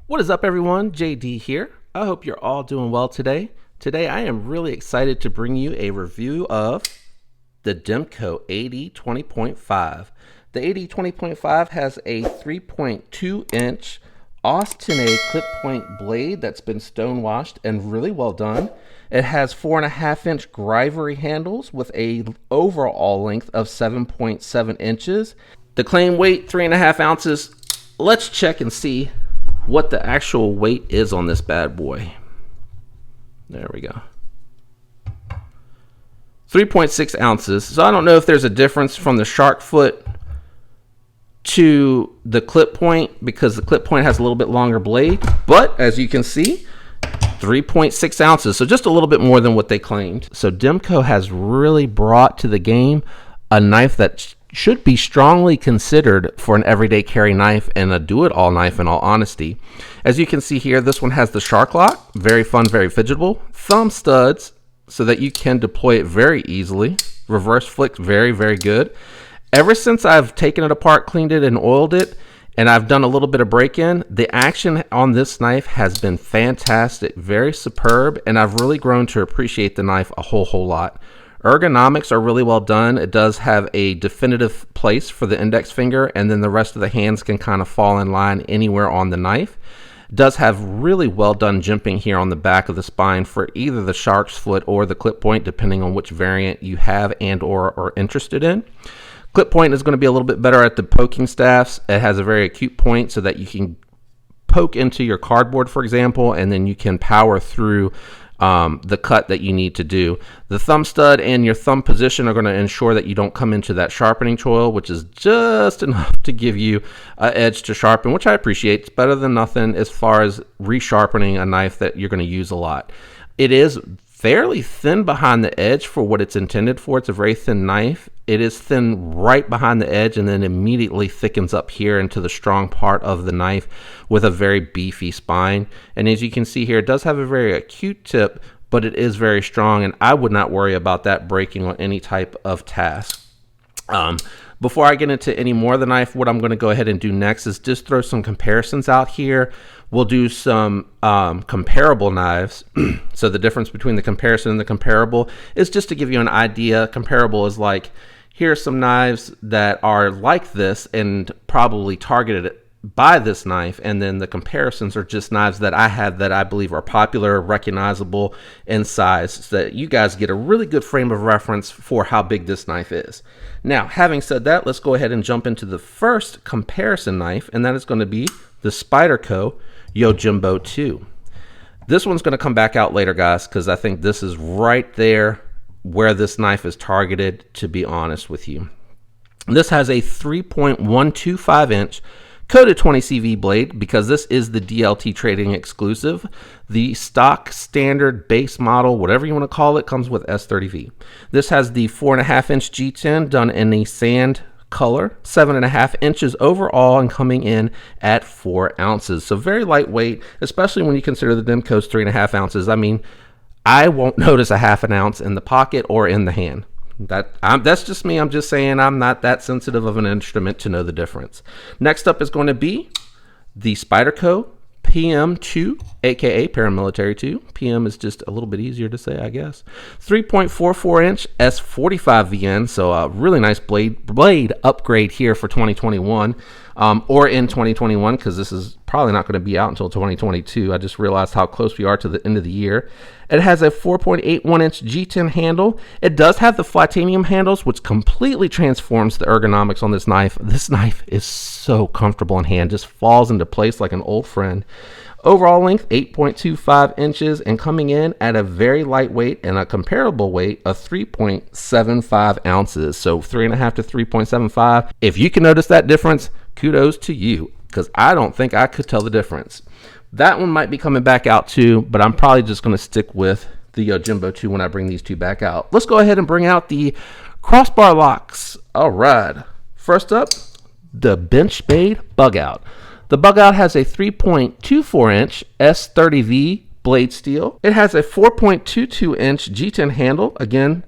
What is up, everyone? JD here. I hope you're all doing well today. Today I am really excited to bring you a review of the Demko AD20.5. The AD20.5 has a 3.2 inch Austin A clip point blade that's been stone washed and really well done. It has 4.5 inch Grivery handles with a overall length of 7.7 inches. The claim weight 3.5 ounces. Let's check and see what the actual weight is on this bad boy. There we go. 3.6 ounces. So I don't know if there's a difference from the shark foot to the clip point, because the clip point has a little bit longer blade, but as you can see, 3.6 ounces. So just a little bit more than what they claimed. So Demko has really brought to the game a knife that should be strongly considered for an everyday carry knife and a do-it-all knife, in all honesty. As you can see here, this one has the shark lock, very fun, very fidgetable, thumb studs so that you can deploy it very easily, reverse flick, very, very good. Ever since I've taken it apart, cleaned it, and oiled it, and I've done a little bit of break-in, the action on this knife has been fantastic, very superb, and I've really grown to appreciate the knife a whole lot. Ergonomics are really well done. It does have a definitive place for the index finger, and then the rest of the hands can kind of fall in line anywhere on the knife. It does have really well done jimping here on the back of the spine for either the shark's foot or the clip point, depending on which variant you have and or are interested in. Clip point is going to be a little bit better at the poking staffs. It has a very acute point so that you can poke into your cardboard, for example, and then you can power through the cut that you need to do. The thumb stud and your thumb position are going to ensure that you don't come into that sharpening choil, which is just enough to give you an edge to sharpen, which I appreciate. It's better than nothing as far as resharpening a knife that you're going to use a lot. It is fairly thin behind the edge for what it's intended for. It's a very thin knife. It is thin right behind the edge and then immediately thickens up here into the strong part of the knife with a very beefy spine. And as you can see here, it does have a very acute tip, but it is very strong, and I would not worry about that breaking on any type of task. Before I get into any more of the knife, what I'm going to go ahead and do next is just throw some comparisons out here. We'll do some comparable knives. So the difference between the comparison and the comparable is just to give you an idea. Comparable is like, here are some knives that are like this and probably targeted by this knife, and then the comparisons are just knives that I have that I believe are popular, recognizable in size, so that you guys get a really good frame of reference for how big this knife is. Now, having said that, let's go ahead and jump into the first comparison knife, and that is going to be the Spyderco Yojimbo 2. This one's going to come back out later, guys, because I think this is right there where this knife is targeted, to be honest with you. This has a 3.125 inch coated 20 CV blade, because this is the DLT trading exclusive. The stock standard base model, whatever you want to call it, comes with S30V. This has the 4.5 inch G10 done in a sand color, 7.5 inches overall, and coming in at 4 ounces. So very lightweight, especially when you consider the Demko's 3.5 ounces. I mean, I won't notice a half an ounce in the pocket or in the hand. That's just me. I'm just saying I'm not that sensitive of an instrument to know the difference. Next up is going to be the Spyderco PM2, aka Paramilitary 2. PM is just a little bit easier to say, I guess. 3.44 inch S45 VN, so a really nice blade upgrade here for 2021, or in 2021, because this is probably not going to be out until 2022. I just realized how close we are to the end of the year. It has a 4.81 inch G10 handle. It does have the Flatanium handles, which completely transforms the ergonomics on this knife. This knife is so comfortable in hand, just falls into place like an old friend. Overall length 8.25 inches, and coming in at a very lightweight and a comparable weight of 3.75 ounces. So 3.5 to 3.75. If you can notice that difference, kudos to you, because I don't think I could tell the difference. That one might be coming back out too, but I'm probably just going to stick with the Yojimbo 2 when I bring these two back out. Let's go ahead and bring out the crossbar locks. All right. First up, the Benchmade Bug Out. The Bug Out has a 3.24 inch S30V blade steel. It has a 4.22 inch G10 handle. Again,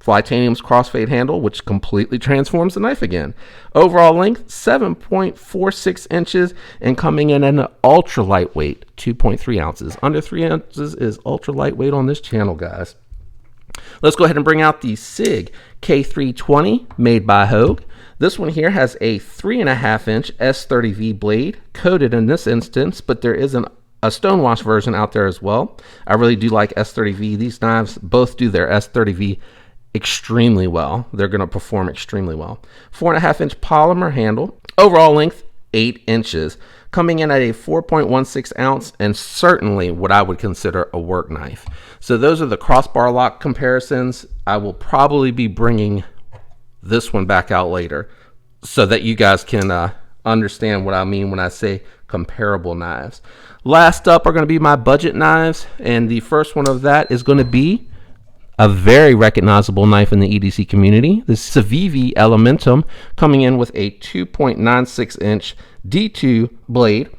Titanium's crossfade handle, which completely transforms the knife again. Overall length, 7.46 inches, and coming in at an ultra lightweight, 2.3 ounces. Under 3 ounces is ultra lightweight on this channel, guys. Let's go ahead and bring out the SIG K320 made by Hogue. This one here has a 3.5 inch S30V blade, coated in this instance, but there is a stonewash version out there as well. I really do like S30V. These knives both do their S30V extremely well. They're going to perform extremely well. 4.5 inch polymer handle. Overall length, 8 inches. Coming in at a 4.16 ounce, and certainly what I would consider a work knife. So those are the crossbar lock comparisons. I will probably be bringing this one back out later so that you guys can understand what I mean when I say comparable knives. Last up are going to be my budget knives, and the first one of that is going to be a very recognizable knife in the EDC community, the Civivi Elementum, coming in with a 2.96 inch D2 blade,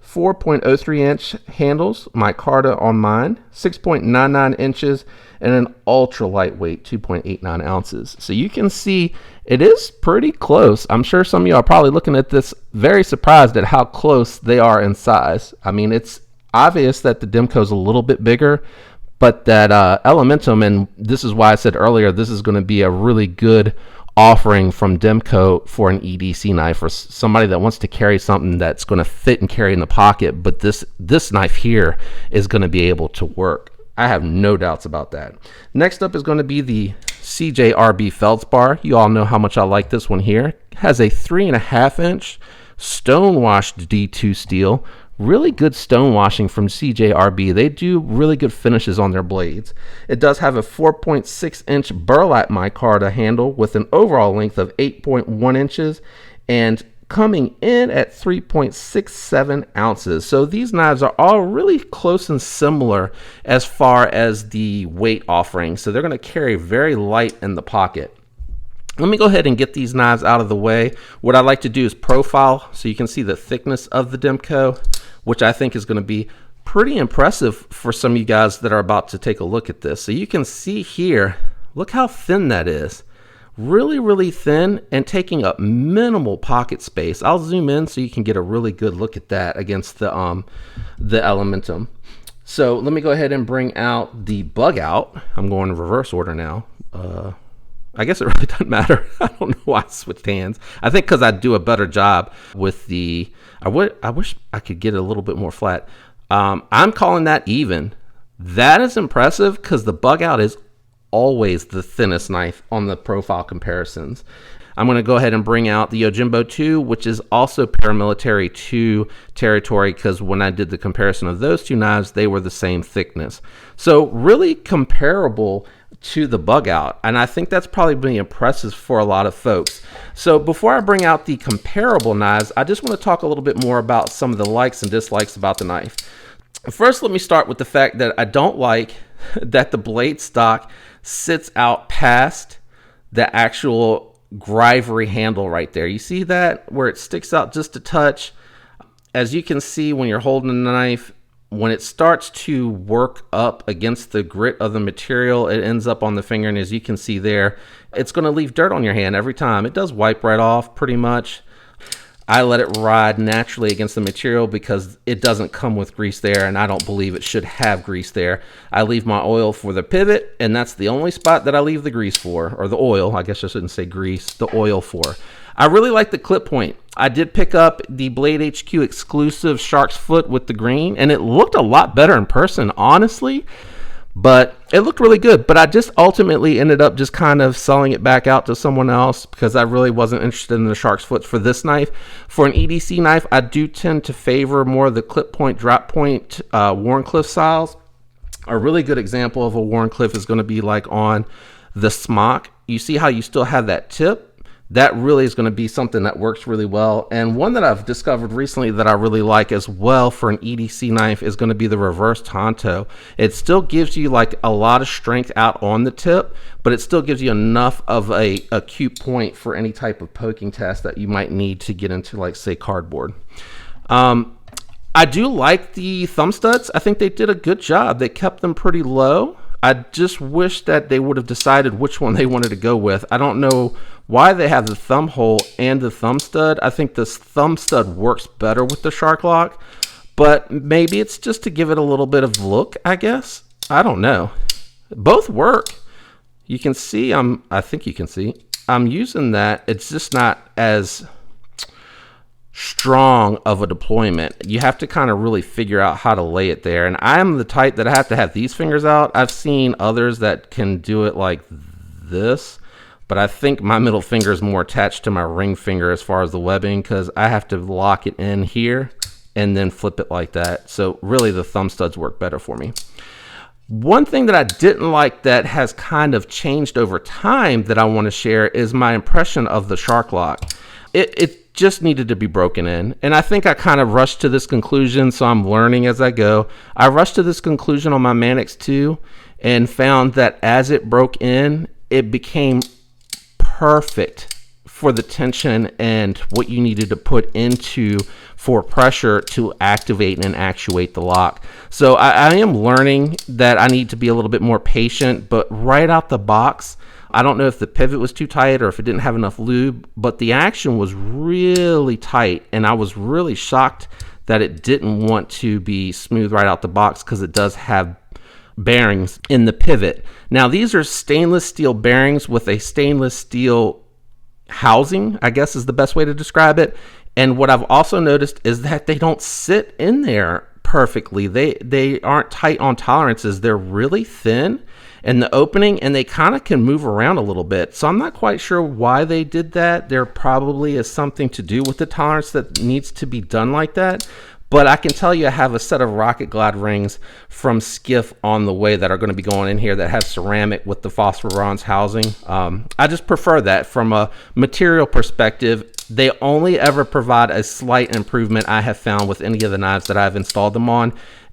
4.03 inch handles, micarta on mine, 6.99 inches, and an ultra lightweight 2.89 ounces. So you can see it is pretty close. I'm sure some of you are probably looking at this very surprised at how close they are in size. I mean, it's obvious that the Demko is a little bit bigger, but that Elementum, and this is why I said earlier, this is going to be a really good offering from Demko for an EDC knife, for somebody that wants to carry something that's going to fit and carry in the pocket, but this knife here is going to be able to work. I have no doubts about that. Next up is going to be the CJRB Feldspar. You all know how much I like this one here. It has a 3.5 inch stonewashed D2 steel. Really good stonewashing from CJRB. They do really good finishes on their blades. It does have a 4.6 inch burlap micarta handle with an overall length of 8.1 inches and coming in at 3.67 ounces. So these knives are all really close and similar as far as the weight offering. So they're going to carry very light in the pocket. Let me go ahead and get these knives out of the way. What I like to do is profile so you can see the thickness of the Demko, which I think is going to be pretty impressive for some of you guys that are about to take a look at this. So you can see here, look how thin that is. Really, really thin and taking up minimal pocket space. I'll zoom in so you can get a really good look at that against the Elementum. So let me go ahead and bring out the bug out. I'm going in reverse order now. I guess it really doesn't matter. I don't know why I switched hands. I think because I do a better job with the, I wish I could get it a little bit more flat. I'm calling that even. That is impressive because the bug out is always the thinnest knife on the profile comparisons. I'm going to go ahead and bring out the Yojimbo 2, which is also paramilitary 2 territory, because when I did the comparison of those two knives, they were the same thickness. So really comparable to the bug out, and I think that's probably been impressive for a lot of folks. So before I bring out the comparable knives, I just want to talk a little bit more about some of the likes and dislikes about the knife. First, let me start with the fact that I don't like that the blade stock sits out past the actual grivery handle right there. You see that where it sticks out just a touch? As you can see when you're holding the knife, when it starts to work up against the grit of the material, it ends up on the finger, and as you can see there, it's going to leave dirt on your hand every time. It does wipe right off pretty much. I let it ride naturally against the material because it doesn't come with grease there, and I don't believe it should have grease there. I leave my oil for the pivot, and that's the only spot that I leave the grease for, or the oil. I guess I shouldn't say grease, the oil for. I really like the clip point. I did pick up the Blade HQ exclusive Shark's Foot with the green, and it looked a lot better in person, honestly. But it looked really good. But I just ultimately ended up just kind of selling it back out to someone else because I really wasn't interested in the Shark's Foot for this knife. For an EDC knife, I do tend to favor more of the clip point, drop point Wharncliffe styles. A really good example of a Wharncliffe is going to be like on the smock. You see how you still have that tip? That really is going to be something that works really well. And one that I've discovered recently that I really like as well for an EDC knife is going to be the reverse Tonto. It still gives you like a lot of strength out on the tip, but it still gives you enough of a acute point for any type of poking test that you might need to get into, like, say, cardboard. I do like the thumb studs. I think they did a good job. They kept them pretty low. I just wish that they would have decided which one they wanted to go with. I don't know why they have the thumb hole and the thumb stud. I think this thumb stud works better with the Shark Lock, but maybe it's just to give it a little bit of look, I guess. I don't know. Both work. You can see I think you can see I'm using that. It's just not as strong of a deployment. You have to kind of really figure out how to lay it there. And I'm the type that I have to have these fingers out. I've seen others that can do it like this, but I think my middle finger is more attached to my ring finger as far as the webbing, because I have to lock it in here and then flip it like that. So really the thumb studs work better for me. One thing that I didn't like that has kind of changed over time that I want to share is my impression of the Shark Lock. It just needed to be broken in. And I think I kind of rushed to this conclusion, so I'm learning as I go. I rushed to this conclusion on my Manix 2 and found that as it broke in, it became perfect for the tension and what you needed to put into for pressure to activate and actuate the lock. So I am learning that I need to be a little bit more patient, but right out the box, I don't know if the pivot was too tight or if it didn't have enough lube, but the action was really tight, and I was really shocked that it didn't want to be smooth right out the box, because it does have bearings in the pivot. Now these are stainless steel bearings with a stainless steel housing, I guess is the best way to describe it. And what I've also noticed is that they don't sit in there perfectly. They aren't tight on tolerances. They're really thin in the opening, and they kind of can move around a little bit. So I'm not quite sure why they did that. There probably is something to do with the tolerance that needs to be done like that. But I can tell you I have a set of Rocket Glide rings from Skiff on the way that are going to be going in here that have ceramic with the phosphor bronze housing. I just prefer that from a material perspective. They only ever provide a slight improvement I have found with any of the knives that I've installed them on.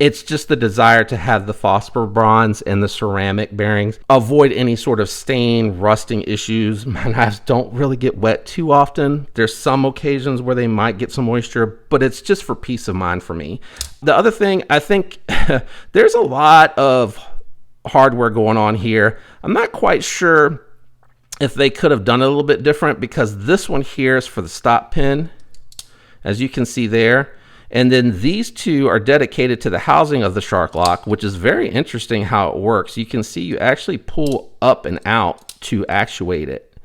It's just the desire to have the phosphor bronze and the ceramic bearings. Avoid any sort of stain, rusting issues. My knives don't really get wet too often. There's some occasions where they might get some moisture, but it's just for peace of mind for me. The other thing, I think there's a lot of hardware going on here. I'm not quite sure if they could have done it a little bit different, because this one here is for the stop pin, as you can see there. And then these two are dedicated to the housing of the Shark Lock, which is very interesting how it works. You can see you actually pull up and out to actuate it.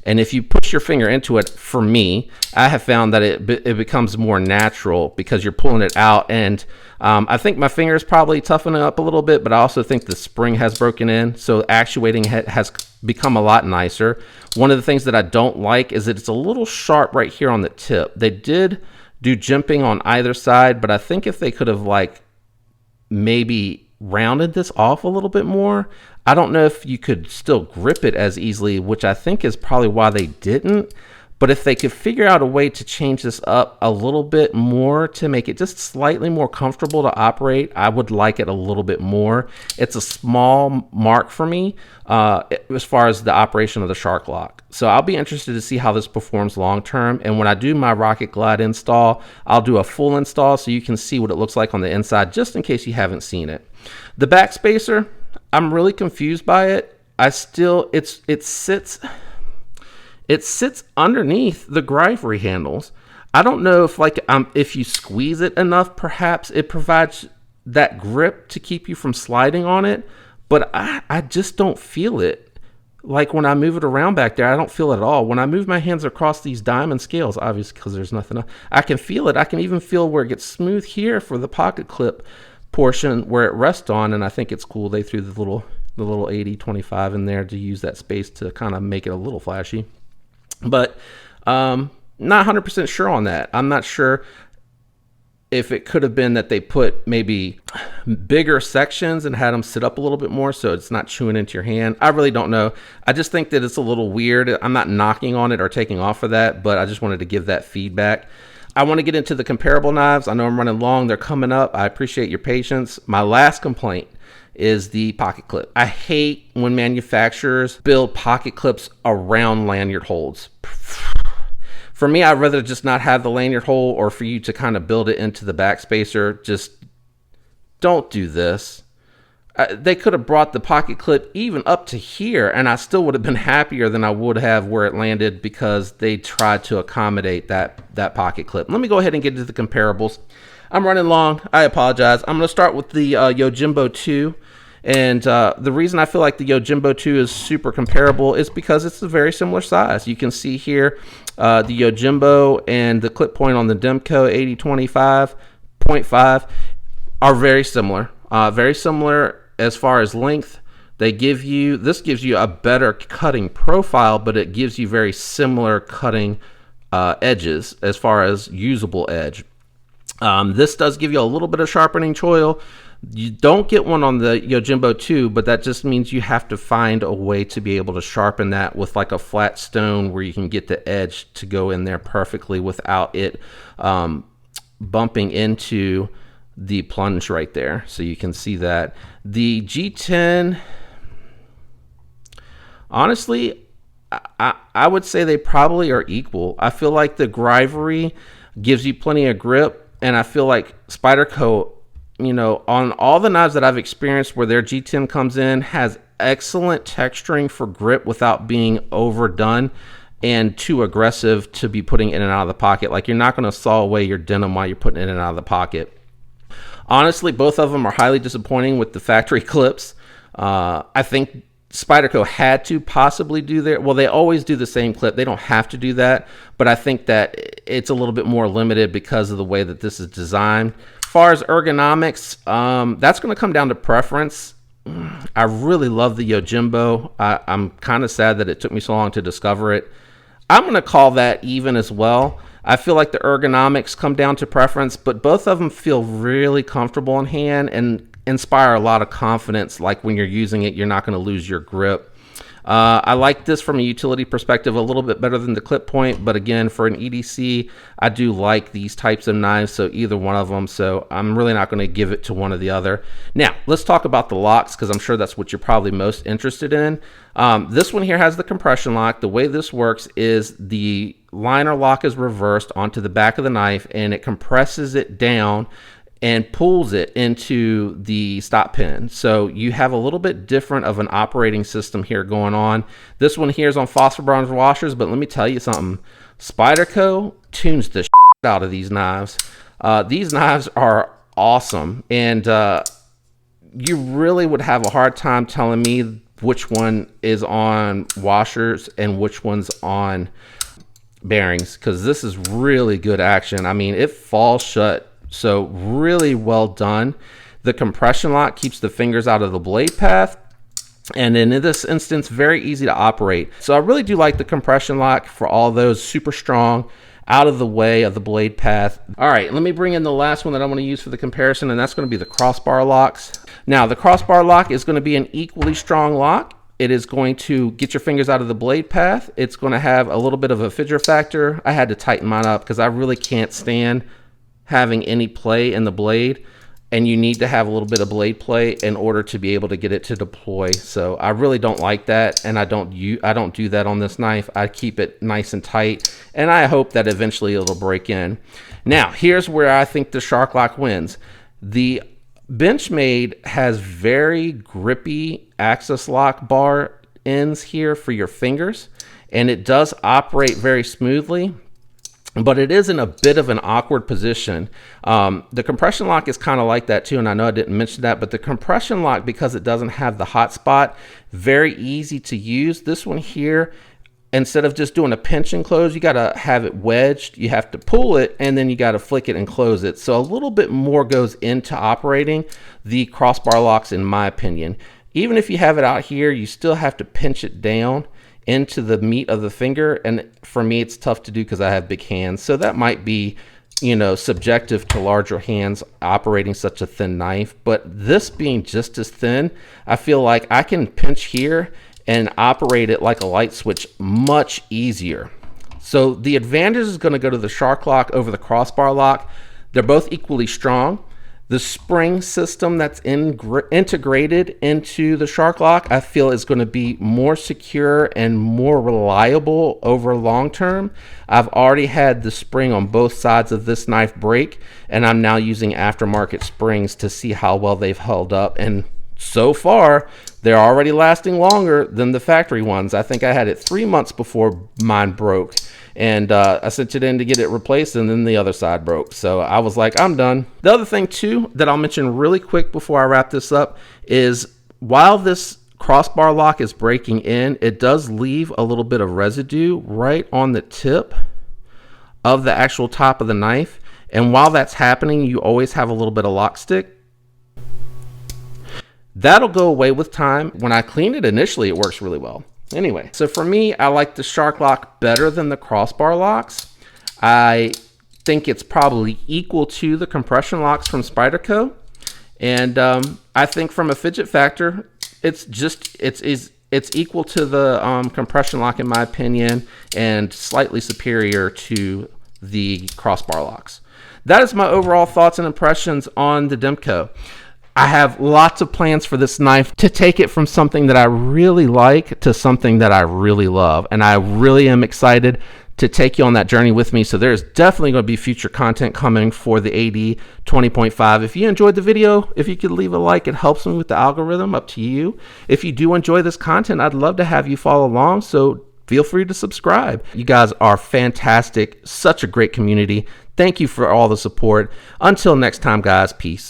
And if you push your finger into it, for me, I have found that it becomes more natural because you're pulling it out. And I think my finger is probably toughening up a little bit, but I also think the spring has broken in. So actuating has become a lot nicer. One of the things that I don't like is that it's a little sharp right here on the tip. They did do jimping on either side, but I think if they could have like maybe rounded this off a little bit more, I don't know if you could still grip it as easily, which I think is probably why they didn't. But if they could figure out a way to change this up a little bit more to make it just slightly more comfortable to operate, I would like it a little bit more. It's a small mark for me as far as the operation of the Shark Lock. So I'll be interested to see how this performs long term. And when I do my Rocket Glide install, I'll do a full install so you can see what it looks like on the inside, just in case you haven't seen it. The back spacer, I'm really confused by it. It sits underneath the Greifery handles. I don't know if if you squeeze it enough, perhaps it provides that grip to keep you from sliding on it, but I just don't feel it. Like when I move it around back there, I don't feel it at all. When I move my hands across these diamond scales, obviously because there's nothing else, I can feel it. I can even feel where it gets smooth here for the pocket clip portion where it rests on, and I think it's cool. They threw the little AD20 in there to use that space to kind of make it a little flashy. But not 100% sure on that. I'm not sure if it could have been that they put maybe bigger sections and had them sit up a little bit more so it's not chewing into your hand. I really don't know. I just think that it's a little weird. I'm not knocking on it or taking off of that, but I just wanted to give that feedback. I want to get into the comparable knives. I know I'm running long. They're coming up. I appreciate your patience. My last complaint is the pocket clip. I hate when manufacturers build pocket clips around lanyard holds. For me, I'd rather just not have the lanyard hole, or for you to kind of build it into the back spacer. Just don't do this. They could have brought the pocket clip even up to here, and I still would have been happier than I would have where it landed, because they tried to accommodate that pocket clip. Let me go ahead and get into the comparables. I'm running long. I apologize. I'm going to start with the Yojimbo 2. And the reason I feel like the Yojimbo 2 is super comparable is because it's a very similar size. You can see here the Yojimbo and the clip point on the Demko AD20 5.5 are very similar. Very similar as far as length. This gives you a better cutting profile, but it gives you very similar cutting edges as far as usable edge. This does give you a little bit of sharpening choil. You don't get one on the Yojimbo 2, but that just means you have to find a way to be able to sharpen that with like a flat stone where you can get the edge to go in there perfectly without it bumping into the plunge right there. So you can see that. The G10, honestly, I would say they probably are equal. I feel like the Grivory gives you plenty of grip, and I feel like Spyderco, you know, on all the knives that I've experienced where their G10 comes in, has excellent texturing for grip without being overdone and too aggressive to be putting in and out of the pocket. Like, you're not going to saw away your denim while you're putting it in and out of the pocket. Honestly, both of them are highly disappointing with the factory clips. I think Spyderco had to possibly do they always do the same clip. They don't have to do that, but I think that it's a little bit more limited because of the way that this is designed. As far as ergonomics, that's going to come down to preference. I really love the Yojimbo. I'm kind of sad that it took me so long to discover it. I'm going to call that even as well. I feel like the ergonomics come down to preference, but both of them feel really comfortable in hand and inspire a lot of confidence. Like, when you're using it, you're not going to lose your grip. I like this from a utility perspective a little bit better than the clip point, but again, for an EDC, I do like these types of knives, so either one of them, so I'm really not going to give it to one or the other. Now, let's talk about the locks, because I'm sure that's what you're probably most interested in. This one here has the compression lock. The way this works is the liner lock is reversed onto the back of the knife, and it compresses it down and pulls it into the stop pin. So you have a little bit different of an operating system here going on. This one here is on phosphor bronze washers, but let me tell you something. Spyderco tunes the shit out of these knives. These knives are awesome, and you really would have a hard time telling me which one is on washers and which one's on bearings, because this is really good action. I mean, it falls shut. So really well done. The compression lock keeps the fingers out of the blade path, and in this instance, very easy to operate. So I really do like the compression lock for all those super strong, out of the way of the blade path. All right, let me bring in the last one that I want to use for the comparison, and that's going to be the crossbar locks. Now, the crossbar lock is going to be an equally strong lock. It is going to get your fingers out of the blade path. It's going to have a little bit of a fidget factor. I had to tighten mine up because I really can't stand having any play in the blade, and you need to have a little bit of blade play in order to be able to get it to deploy. So I really don't like that, and I don't do that on this knife. I keep it nice and tight, and I hope that eventually it'll break in. Now, here's where I think the Shark Lock wins. The Benchmade has very grippy access lock bar ends here for your fingers, and it does operate very smoothly, but it is in a bit of an awkward position. The compression lock is kind of like that too, and I know I didn't mention that, but the compression lock, because it doesn't have the hot spot, very easy to use. This one here, instead of just doing a pinch and close, you got to have it wedged. You have to pull it, and then you got to flick it and close it. So a little bit more goes into operating the crossbar locks, in my opinion. Even if you have it out here, you still have to pinch it down into the meat of the finger, and for me it's tough to do because I have big hands. So that might be, you know, subjective to larger hands operating such a thin knife, but this being just as thin, I feel like I can pinch here and operate it like a light switch much easier. So the advantage is going to go to the Shark Lock over the crossbar lock. They're both equally strong. The spring system that's integrated into the Shark Lock, I feel, is going to be more secure and more reliable over long term. I've already had the spring on both sides of this knife break, and I'm now using aftermarket springs to see how well they've held up. And so far, they're already lasting longer than the factory ones. I think I had it 3 months before mine broke. And I sent it in to get it replaced, and then the other side broke. So I was like, I'm done. The other thing too that I'll mention really quick before I wrap this up is while this crossbar lock is breaking in, it does leave a little bit of residue right on the tip of the actual top of the knife. And while that's happening, you always have a little bit of lock stick. That'll go away with time. When I clean it initially, it works really well. Anyway, so for me, I like the Shark Lock better than the crossbar locks. I think it's probably equal to the compression locks from Spyderco. And I think from a fidget factor, it's equal to the compression lock in my opinion, and slightly superior to the crossbar locks. That is my overall thoughts and impressions on the Demko. I have lots of plans for this knife to take it from something that I really like to something that I really love. And I really am excited to take you on that journey with me. So there's definitely going to be future content coming for the AD20.5. If you enjoyed the video, if you could leave a like, it helps me with the algorithm, up to you. If you do enjoy this content, I'd love to have you follow along. So feel free to subscribe. You guys are fantastic. Such a great community. Thank you for all the support. Until next time, guys, peace.